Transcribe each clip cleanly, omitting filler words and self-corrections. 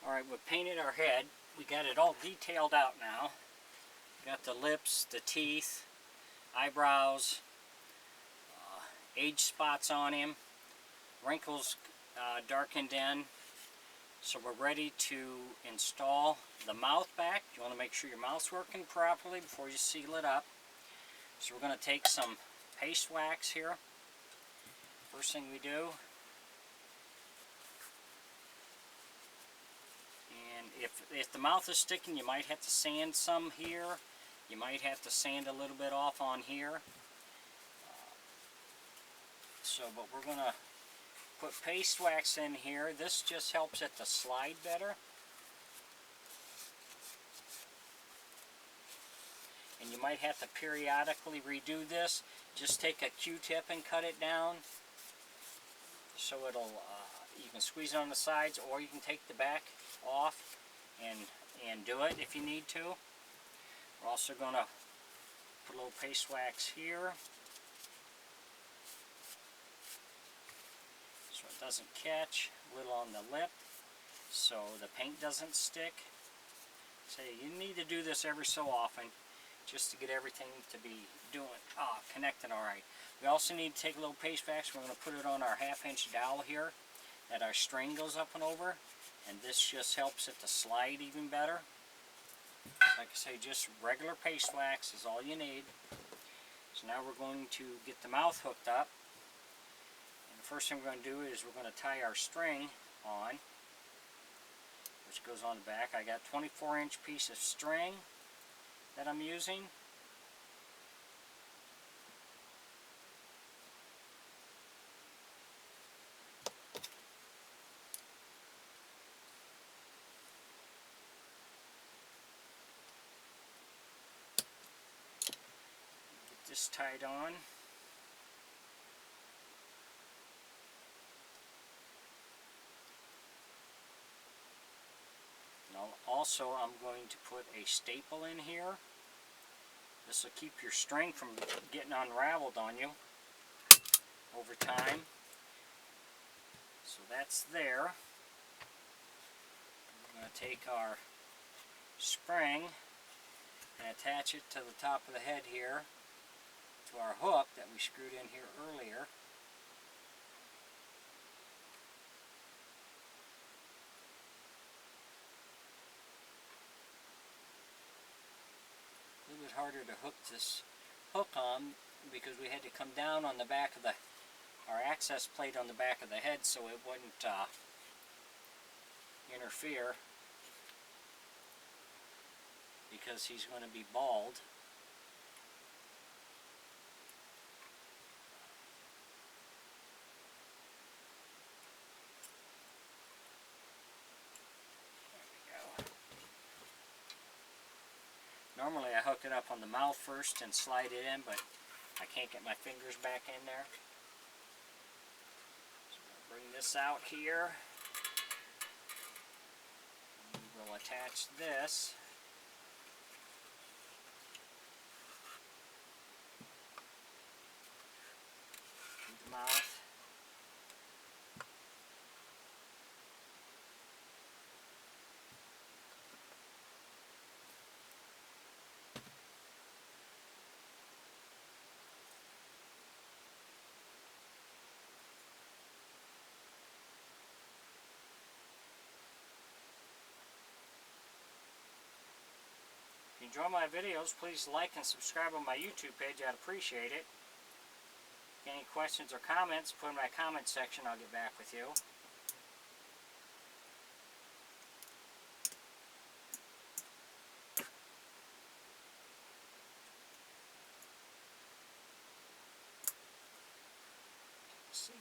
Alright, we painted our head. We got it all detailed out now. Got the lips, the teeth, eyebrows, age spots on him, wrinkles darkened in. So we're ready to install the mouth back. You want to make sure your mouth's working properly before you seal it up. So we're going to take some paste wax here. First thing we do, and if the mouth is sticking, you might have to sand some here. You might have to sand a little bit off on here. But we're going to put paste wax in here. This just helps it to slide better. And you might have to periodically redo this. Just take a Q-tip and cut it down. So you can squeeze it on the sides, or you can take the back off and do it if you need to. We're also going to put a little paste wax here, so it doesn't catch. A little on the lip, so the paint doesn't stick. So you need to do this every so often, just to get everything to be connected all right. We also need to take a little paste wax. We're going to put it on our 1/2-inch dowel here that our string goes up and over, and this just helps it to slide even better. Like I say, just regular paste wax is all you need. So now we're going to get the mouth hooked up, and the first thing we're going to do is we're going to tie our string on, which goes on the back. I got a 24-inch piece of string that I'm using. Get this tied on. Now also I'm going to put a staple in here. This will keep your string from getting unraveled on you over time. So that's there. We're going to take our spring and attach it to the top of the head here to our hook that we screwed in here earlier. A little bit harder to hook this hook on because we had to come down on the back of our access plate on the back of the head so it wouldn't interfere, because he's going to be bald. Normally I hook it up on the mouth first and slide it in, but I can't get my fingers back in there. So I'm going to bring this out here. And we'll attach this. To the mouth. If you enjoy my videos, please like and subscribe on my YouTube page. I'd appreciate it. Any questions or comments, put in my comment section. I'll get back with you. Let's see.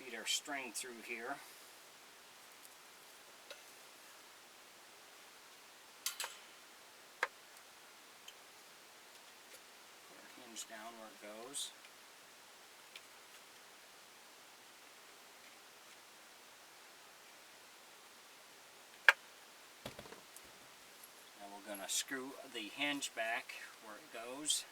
feed our string through here. Put our hinge down where it goes. Now we're going to screw the hinge back where it goes.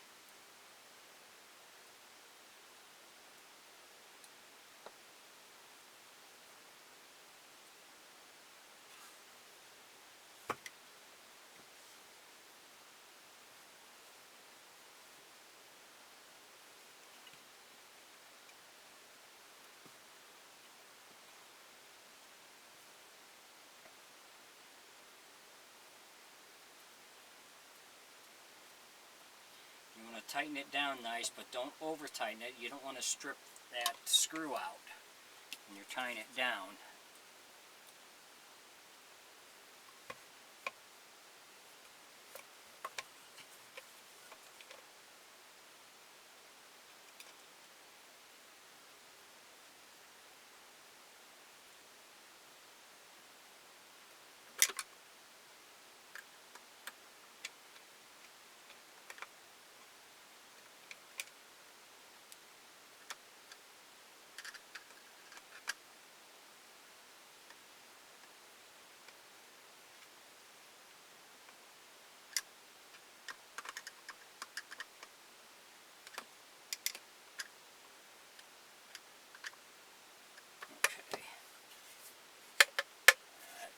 You want to tighten it down nice, but don't over tighten it. You don't want to strip that screw out when you're tying it down.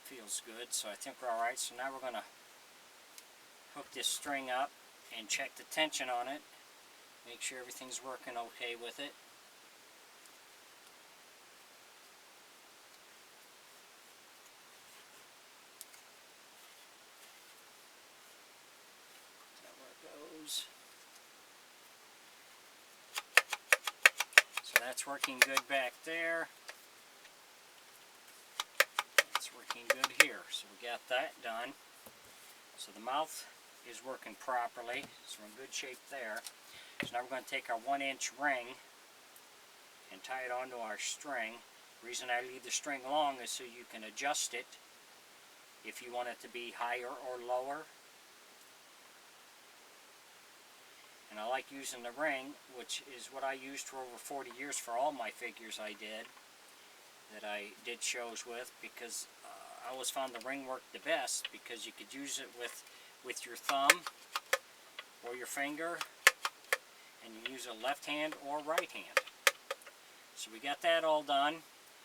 Feels good, so I think we're alright. So now we're going to hook this string up and check the tension on it. Make sure everything's working okay with it. Is that where it goes? So that's working good back there. Working good here. So we got that done. So the mouth is working properly. So we're in good shape there. So now we're going to take our 1-inch ring and tie it onto our string. The reason I leave the string long is so you can adjust it if you want it to be higher or lower. And I like using the ring, which is what I used for over 40 years for all my figures I did shows with, because I always found the ring worked the best because you could use it with your thumb or your finger, and you use a left hand or right hand. So we got that all done.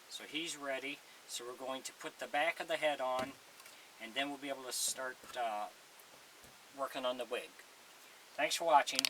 So he's ready. So we're going to put the back of the head on, and then we'll be able to start working on the wig. Thanks for watching.